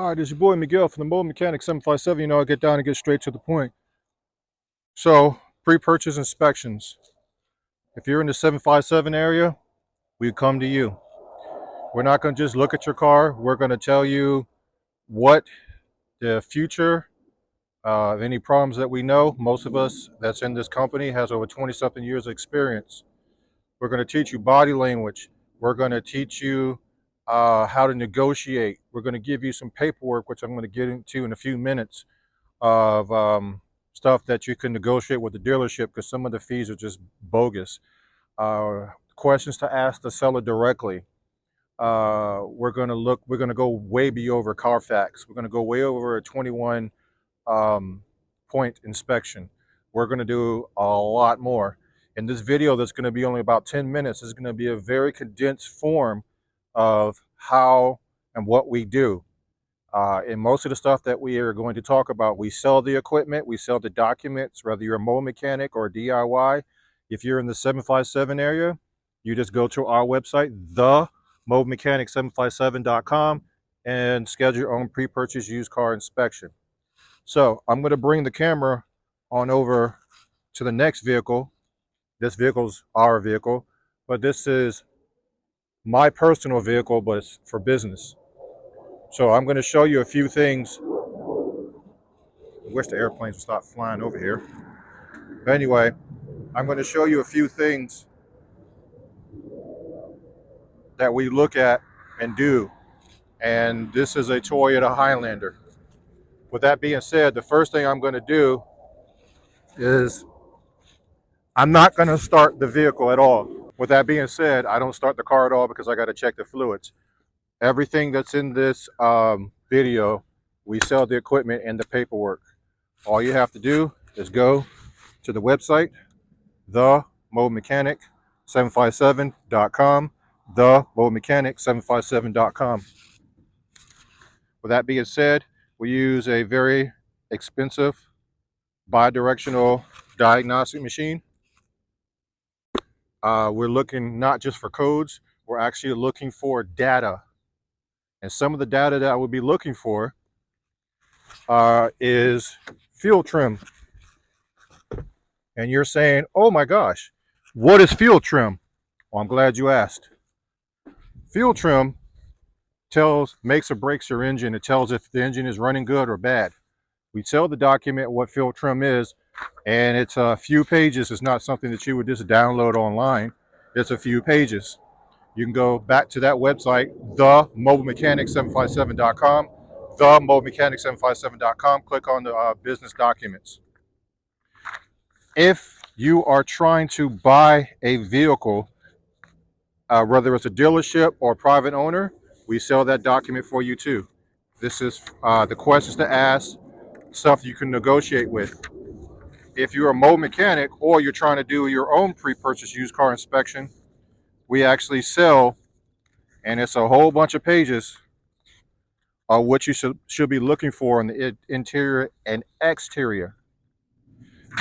All right, this is your boy Miguel from the Mobile Mechanic 757. You know, I get down and get straight to the point. So, pre-purchase inspections. If you're in the 757 area, we come to you. We're not going to just look at your car. We're going to tell you what the future, any problems that we know. Most of us that's in this company has over 20-something years of experience. We're going to teach you body language. We're going to teach you how to negotiate. We're going to give you some paperwork, which I'm going to get into in a few minutes, of stuff that you can negotiate with the dealership because some of the fees are just bogus. Questions to ask the seller directly. We're going to go way be over Carfax. We're going to go way over a 21 point inspection. We're going to do a lot more. In this video that's going to be only about 10 minutes, is going to be a very condensed form of how and what we do. And most of the stuff that we are going to talk about, we sell the equipment, we sell the documents, whether you're a mobile mechanic or a DIY. If you're in the 757 area, you just go to our website, themobilemechanic757.com, and schedule your own pre-purchase used car inspection. So I'm going to bring the camera on over to the next vehicle. This vehicle's our vehicle, but this is my personal vehicle, but it's for business. So I'm going to show you a few things. I wish the airplanes would stop flying over here. But anyway, I'm going to show you a few things that we look at and do. And this is a Toyota Highlander. With that being said, the first thing I'm going to do is I'm not going to start the vehicle at all. With that being said, I don't start the car at all because I got to check the fluids. Everything that's in this video, we sell the equipment and the paperwork. All you have to do is go to the website, themobilemechanic757.com, themobilemechanic757.com. With that being said, we use a very expensive bi-directional diagnostic machine. We're looking not just for codes, we're actually looking for data. And some of the data that I would be looking for is fuel trim. And you're saying, oh my gosh, what is fuel trim? Well, I'm glad you asked. Fuel trim makes or breaks your engine. It tells if the engine is running good or bad. We tell the document what fuel trim is, and it's a few pages. It's not something that you would just download online. It's a few pages. You can go back to that website, themobilemechanic757.com, themobilemechanic757.com, click on the business documents. If you are trying to buy a vehicle, whether it's a dealership or private owner, we sell that document for you too. This is the questions to ask, stuff you can negotiate with. If you're a mobile mechanic or you're trying to do your own pre-purchase used car inspection, we actually sell, and it's a whole bunch of pages of what you should be looking for in the interior and exterior.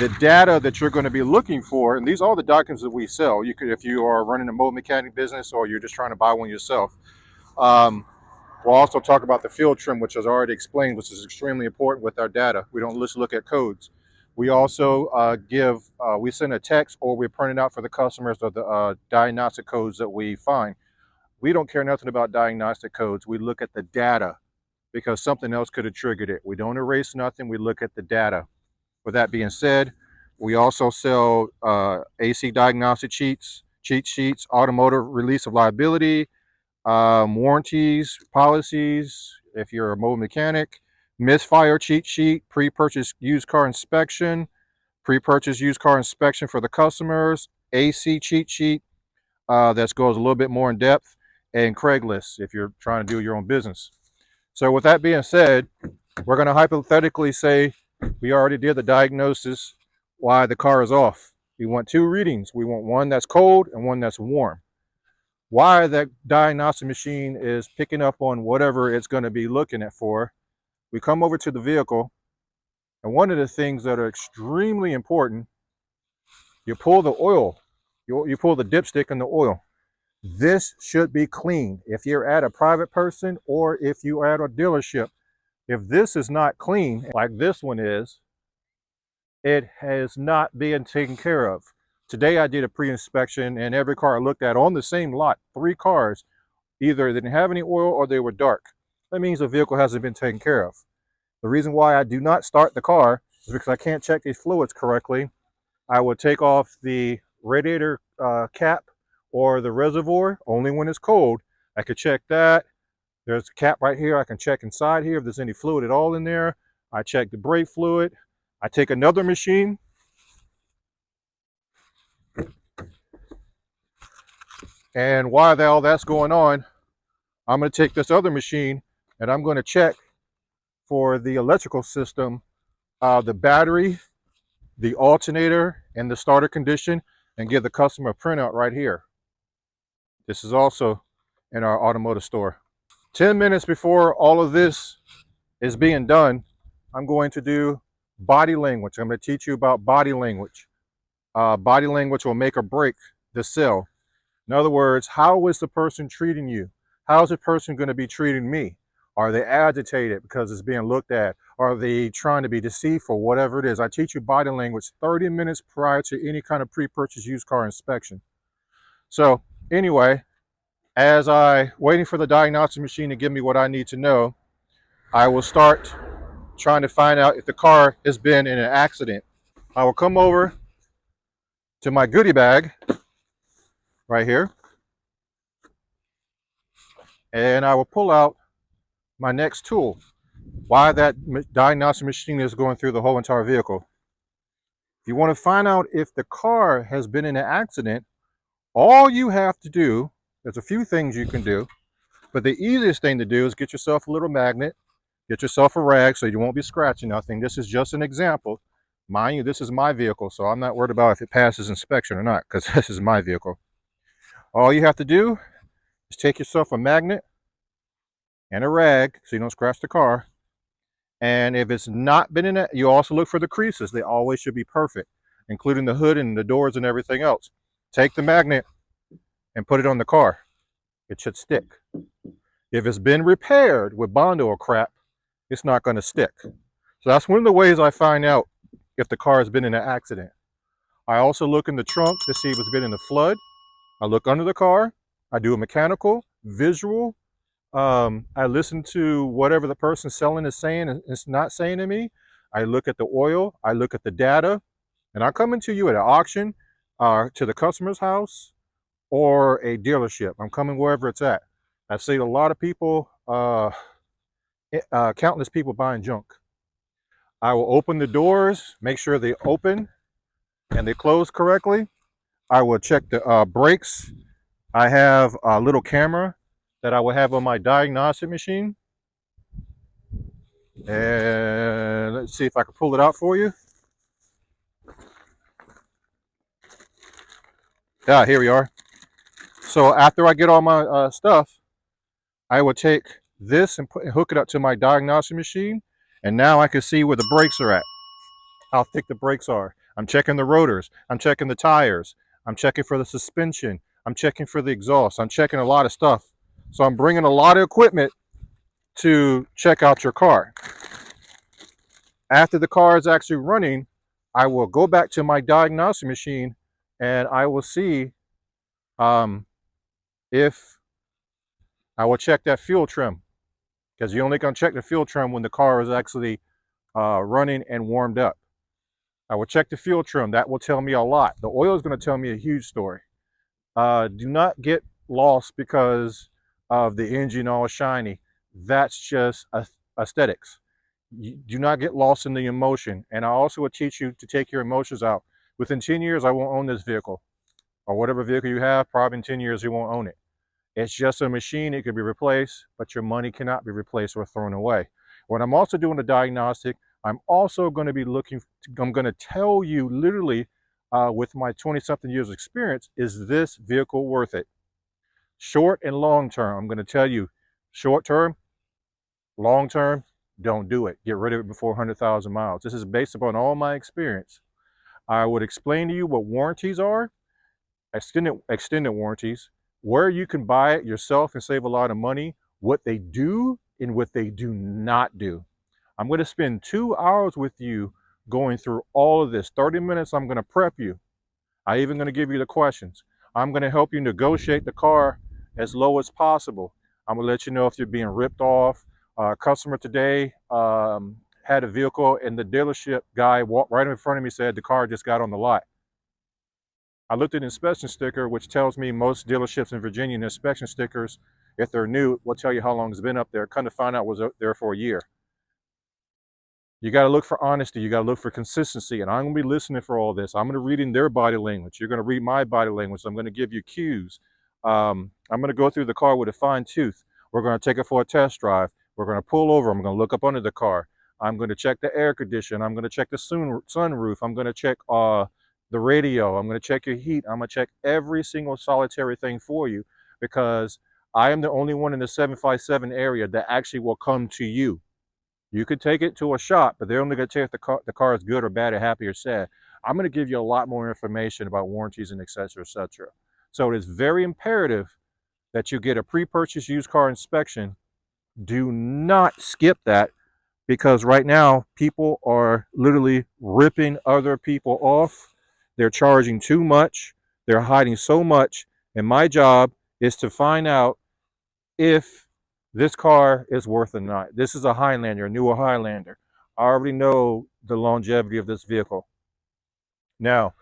The data that you're going to be looking for, and these are all the documents that we sell. You could, if you are running a mobile mechanic business or you're just trying to buy one yourself. We'll also talk about the field trim, which is already explained, which is extremely important with our data. We don't just look at codes. We also we send a text, or we print it out for the customers of the diagnostic codes that we find. We don't care nothing about diagnostic codes. We look at the data because something else could have triggered it. We don't erase nothing. We look at the data. With that being said, we also sell AC diagnostic cheat sheets, automotive release of liability, warranties, policies, if you're a mobile mechanic, misfire cheat sheet, pre-purchase used car inspection, pre-purchase used car inspection for the customers, AC cheat sheet that goes a little bit more in depth, and Craigslist if you're trying to do your own business. So with that being said, we're going to hypothetically say we already did the diagnosis why the car is off. We want two readings. We want one that's cold and one that's warm. Why that diagnostic machine is picking up on whatever it's going to be looking at for. We come over to the vehicle, and one of the things that are extremely important, you pull the oil, you pull the dipstick and the oil. This should be cleaned. If you're at a private person or if you are at a dealership, If this is not clean, like this one is, it has not been taken care of. Today I did a pre-inspection and every car I looked at on the same lot, 3 cars, either didn't have any oil or they were dark. That means the vehicle hasn't been taken care of. The reason why I do not start the car is because I can't check these fluids correctly. I would take off the radiator cap or the reservoir only when it's cold. I could check that. There's a cap right here. I can check inside here if there's any fluid at all in there. I check the brake fluid. I take another machine and while all that's going on, I'm going to take this other machine and I'm going to check for the electrical system, the battery, the alternator, and the starter condition, and give the customer a printout right here. This is also in our automotive store. 10 minutes before all of this is being done, I'm going to do body language. I'm going to teach you about body language. Body language will make or break the sale. In other words, how is the person treating you? How is the person going to be treating me? Are they agitated because it's being looked at? Are they trying to be deceitful? Whatever it is. I teach you body language 30 minutes prior to any kind of pre-purchase used car inspection. So anyway, as I waiting for the diagnostic machine to give me what I need to know, I will start trying to find out if the car has been in an accident. I will come over to my goodie bag right here, and I will pull out my next tool. Why that diagnostic machine is going through the whole entire vehicle. If you want to find out if the car has been in an accident, all you have to do, there's a few things you can do, but the easiest thing to do is get yourself a little magnet, get yourself a rag so you won't be scratching nothing. This is just an example. Mind you, this is my vehicle, so I'm not worried about if it passes inspection or not, because this is my vehicle. All you have to do is take yourself a magnet and a rag so you don't scratch the car. And if it's not been in it, you also look for the creases. They always should be perfect, including the hood and the doors and everything else. Take the magnet and put it on the car. It should stick. If it's been repaired with Bondo or crap, it's not going to stick. So that's one of the ways I find out if the car has been in an accident. I also look in the trunk to see if it's been in a flood. I look under the car. I do a mechanical, visual. I listen to whatever the person selling is saying and it's not saying to me. I look at the oil. I look at the data. And I'm coming to you at an auction, to the customer's house, or a dealership. I'm coming wherever it's at. I've seen a lot of people, countless people buying junk. I will open the doors, make sure they open and they close correctly. I will check the brakes. I have a little camera that I will have on my diagnostic machine. And let's see if I can pull it out for you. Yeah, here we are. So after I get all my stuff, I will take this and hook it up to my diagnostic machine. And now I can see where the brakes are at, how thick the brakes are. I'm checking the rotors. I'm checking the tires. I'm checking for the suspension. I'm checking for the exhaust. I'm checking a lot of stuff. So I'm bringing a lot of equipment to check out your car. After the car is actually running, I will go back to my diagnostic machine and I will see if I will check that fuel trim, because you're only going to check the fuel trim when the car is actually running and warmed up. I will check the fuel trim. That will tell me a lot. The oil is going to tell me a huge story. Do not get lost because of the engine all shiny. That's just aesthetics. You do not get lost in the emotion. And I also will teach you to take your emotions out. Within 10 years, I won't own this vehicle. Or whatever vehicle you have, probably in 10 years, you won't own it. It's just a machine. It could be replaced, but your money cannot be replaced or thrown away. When I'm also doing a diagnostic, I'm also going to be I'm going to tell you literally with my 20-something years experience, is this vehicle worth it? Short and long term, I'm going to tell you, short term, long term, don't do it. Get rid of it before 100,000 miles. This is based upon all my experience. I would explain to you what warranties are, extended warranties, where you can buy it yourself and save a lot of money, what they do and what they do not do. I'm going to spend 2 hours with you going through all of this. 30 minutes, I'm going to prep you. I'm even going to give you the questions. I'm going to help you negotiate the car as low as possible. I'm going to let you know if you're being ripped off. A customer today had a vehicle, and the dealership guy walked right in front of me, said the car just got on the lot. I looked at the inspection sticker, which tells me most dealerships in Virginia, the inspection stickers, if they're new, will tell you how long it's been up there. Kind of find out it was up there for a year. You got to look for honesty. You got to look for consistency. And I'm going to be listening for all this. I'm going to read in their body language. You're going to read my body language. I'm going to give you cues. I'm going to go through the car with a fine tooth. We're going to take it for a test drive. We're going to pull over. I'm going to look up under the car. I'm going to check the air condition. I'm going to check the sunroof. I'm going to check the radio. I'm going to check your heat. I'm going to check every single solitary thing for you, because I am the only one in the 757 area that actually will come to you. You could take it to a shop, but they're only going to check if the car is good or bad or happy or sad. I'm going to give you a lot more information about warranties and et cetera, et cetera. So it is very imperative that you get a pre-purchase used car inspection. Do not skip that, because right now people are literally ripping other people off. They're charging too much. They're hiding so much. And my job is to find out if this car is worth or not. This is a Highlander, a newer Highlander. I already know the longevity of this vehicle. Now,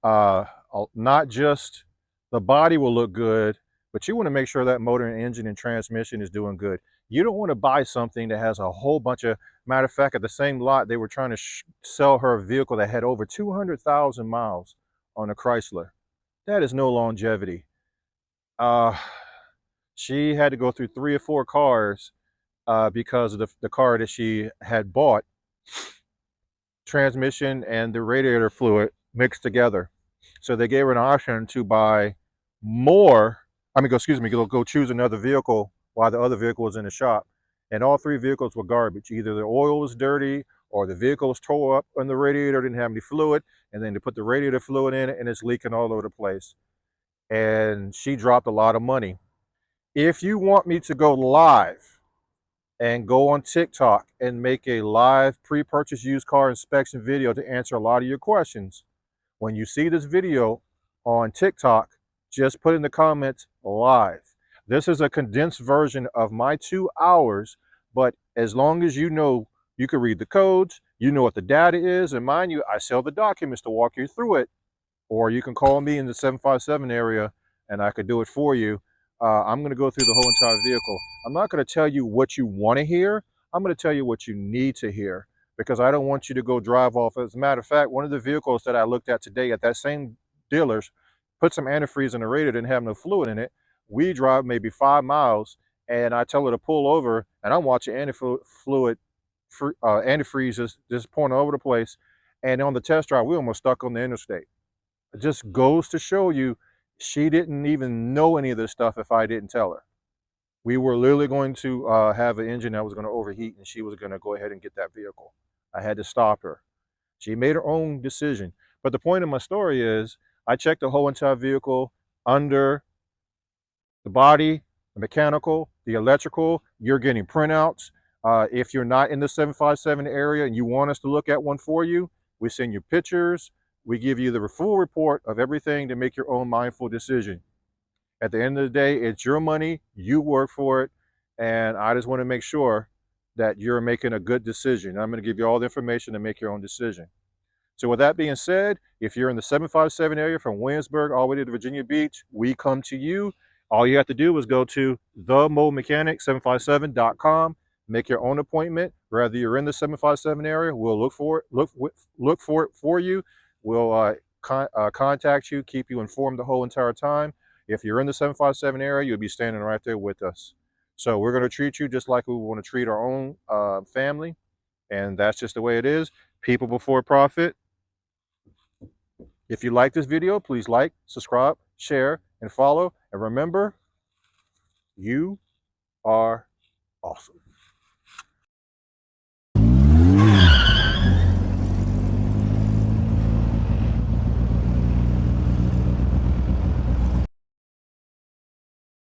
not just the body will look good, but you want to make sure that motor and engine and transmission is doing good. You don't want to buy something that has a whole bunch of, matter of fact, at the same lot, they were trying to sell her a vehicle that had over 200,000 miles on a Chrysler. That is no longevity. She had to go through 3 or 4 cars because of the car that she had bought. Transmission and the radiator fluid mixed together. So they gave her an option to buy more. Go choose another vehicle while the other vehicle was in the shop. And all 3 vehicles were garbage. Either the oil was dirty, or the vehicle was tore up and the radiator didn't have any fluid. And then they put the radiator fluid in it and it's leaking all over the place. And she dropped a lot of money. If you want me to go live and go on TikTok and make a live pre-purchase used car inspection video to answer a lot of your questions, when you see this video on TikTok, just put in the comments live. This is a condensed version of my 2 hours, but as long as you know, you can read the codes, you know what the data is, and mind you, I sell the documents to walk you through it, or you can call me in the 757 area and I could do it for you. I'm going to go through the whole entire vehicle. I'm not going to tell you what you want to hear. I'm going to tell you what you need to hear, because I don't want you to go drive off. As a matter of fact, one of the vehicles that I looked at today at that same dealer's put some antifreeze in the radiator, didn't have no fluid in it. We drive maybe 5 miles and I tell her to pull over, and I'm watching antifreeze just pouring all over the place. And on the test drive, we almost stuck on the interstate. It just goes to show you, she didn't even know any of this stuff if I didn't tell her. We were literally going to have an engine that was going to overheat, and she was going to go ahead and get that vehicle. I had to stop her. She made her own decision. But the point of my story is, I checked the whole entire vehicle, under the body, the mechanical, the electrical. You're getting printouts. If you're not in the 757 area and you want us to look at one for you, we send you pictures. We give you the full report of everything to make your own mindful decision. At the end of the day, it's your money, you work for it, and I just want to make sure that you're making a good decision. I'm going to give you all the information to make your own decision. So with that being said, if you're in the 757 area from Williamsburg all the way to Virginia Beach, we come to you. All you have to do is go to themomechanic757.com, make your own appointment. Whether you're in the 757 area, we'll look for it for you. We'll contact you, keep you informed the whole entire time. If you're in the 757 area, you'll be standing right there with us. So we're going to treat you just like we want to treat our own family, and that's just the way it is. People before profit. If you like this video, please like, subscribe, share, and follow. And remember, you are awesome.